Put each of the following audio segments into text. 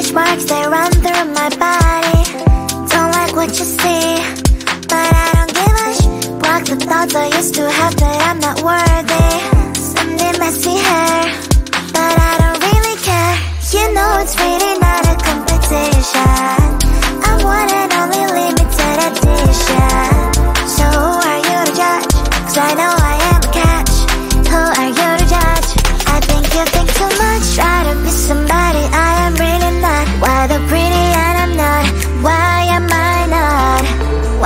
stretch marks, they run through my body. Don't like what you see, but I don't give a block the thoughts I used to have that I'm not worthy. Someday messy hair, but I don't really care. You know it's really not a competition. I'm one and only limited edition. So who are you to judge? 'Cause I know I am a catch. Who are you to judge? I think you think too much. Try to be somebody I am really not. Why the pretty and I'm not? Why am I not?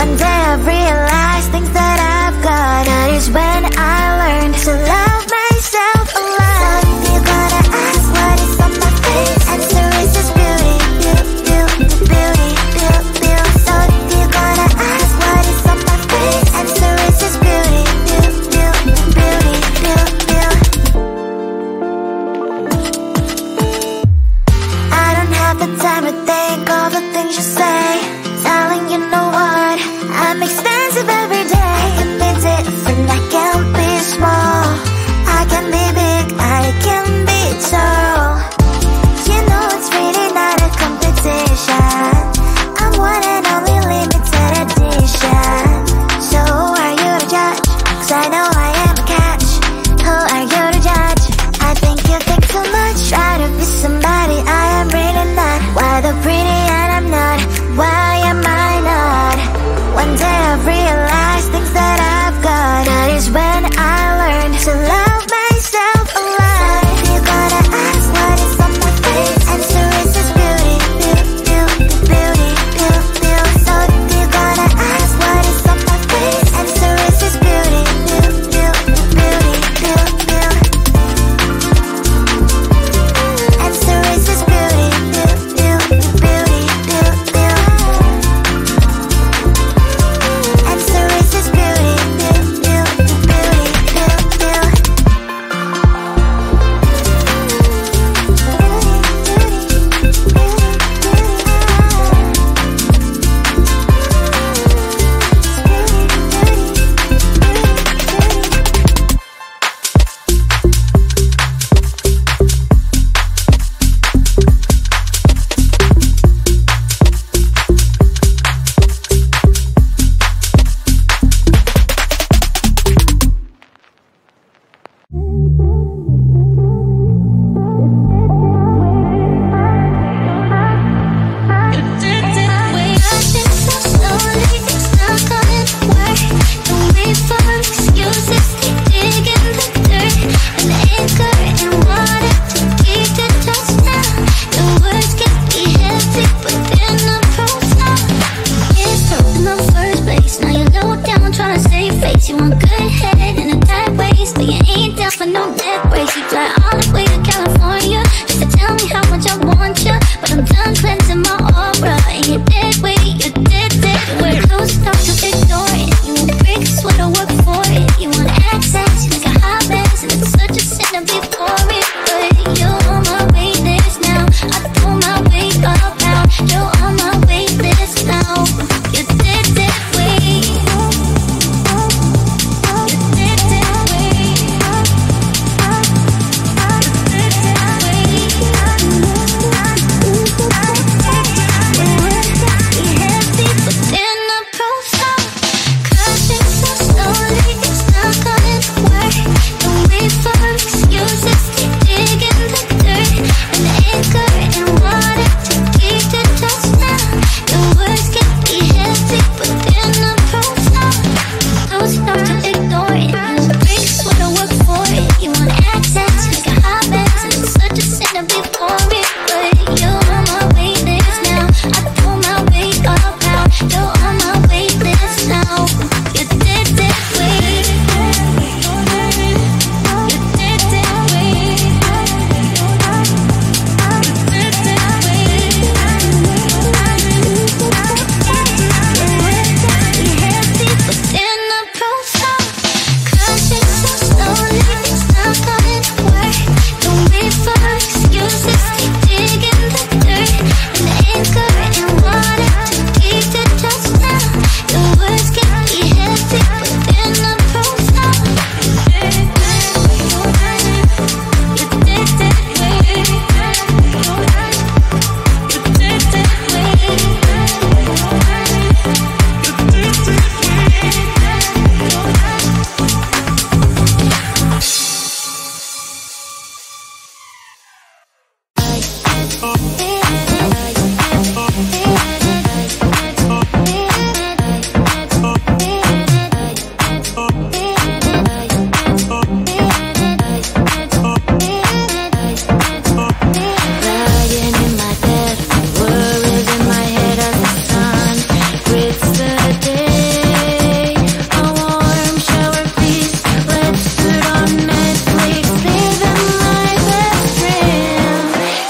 One day I realized things that I've got. That is when I learned to love myself a lot. So if you're gonna ask what is on my face, answer is just beauty, beauty, beauty, beauty, beauty. So if you're gonna ask what is on my face, answer is just beauty, beauty, beauty, beauty, beauty. I don't have the time to think all the things you say. Darling, you know what? I'm expensive every day. I can be different, I can be small. I can be big, I can be tall. You know it's really not a competition. I'm one and only limited edition. So who are you to judge? 'Cause I know I am a catch. Who are you to judge? I think you think too much. Try to be somebody I am really not. Why the pretty and I'm not? Why am I not? One day I realized things that I've got. That is when I learned to love myself a lot. So if you're gonna ask what is on my face, answer is just beauty, beauty, beauty, beauty, beauty, beauty. So if you're gonna ask what is on my face, answer is just beauty, beauty, beauty, beauty, beauty, beauty. Answer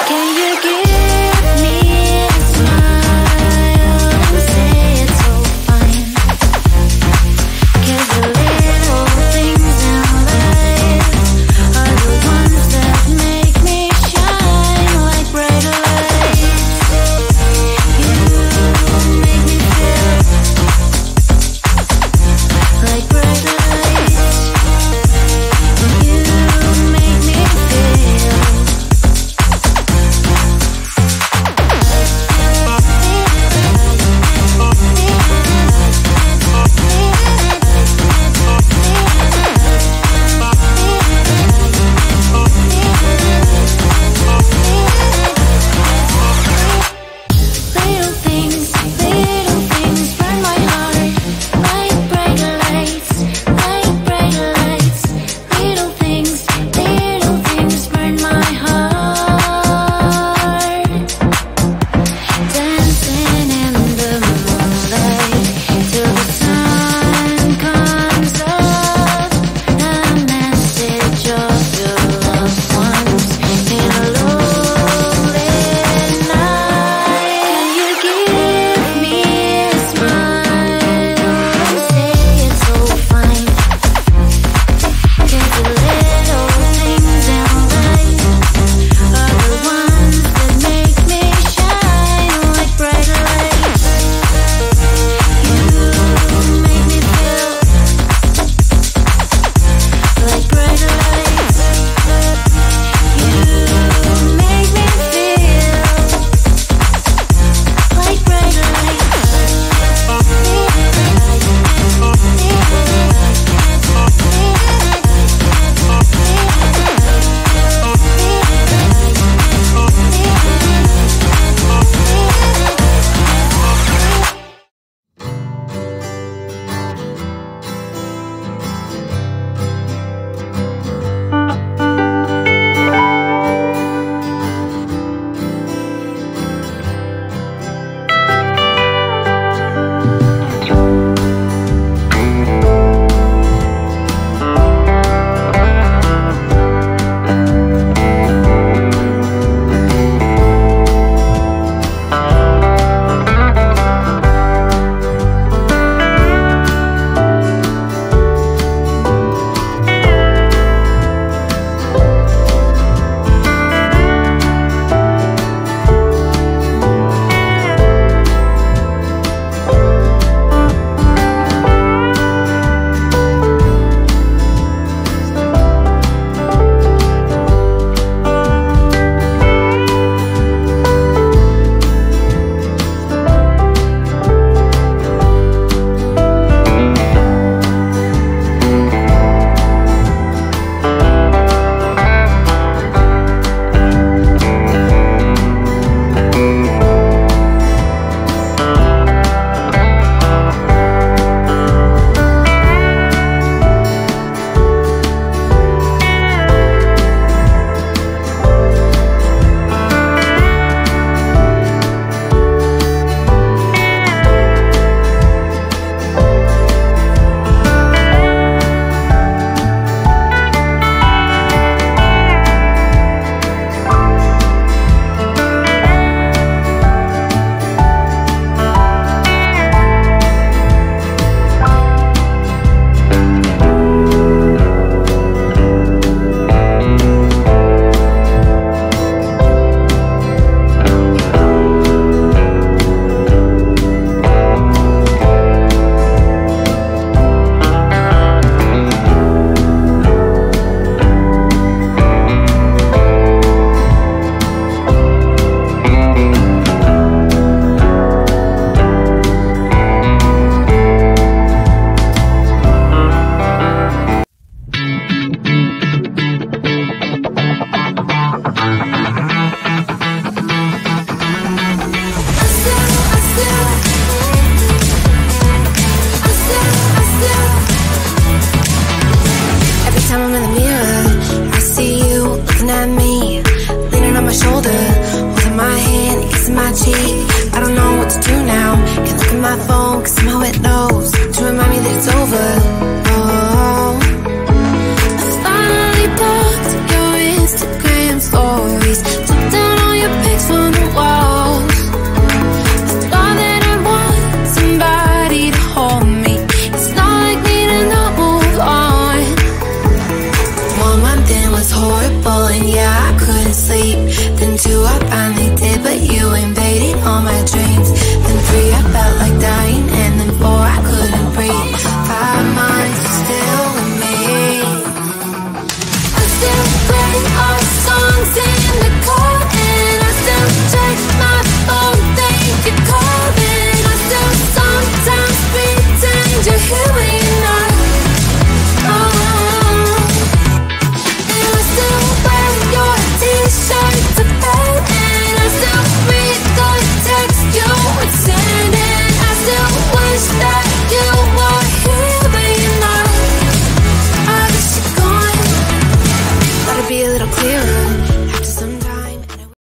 Can you give shoulder, holding my hand, kissing my cheek. I don't know what to do now. Can't look at my phone, cause somehow it knows to remind me that it's over. Oh, I finally blocked your Instagram stories, took down all your pics from the walls. I thought that I'd want somebody to hold me. It's not like me to not move on. 1 month in was horrible, and yeah, I couldn't sleep. Then 2, I finally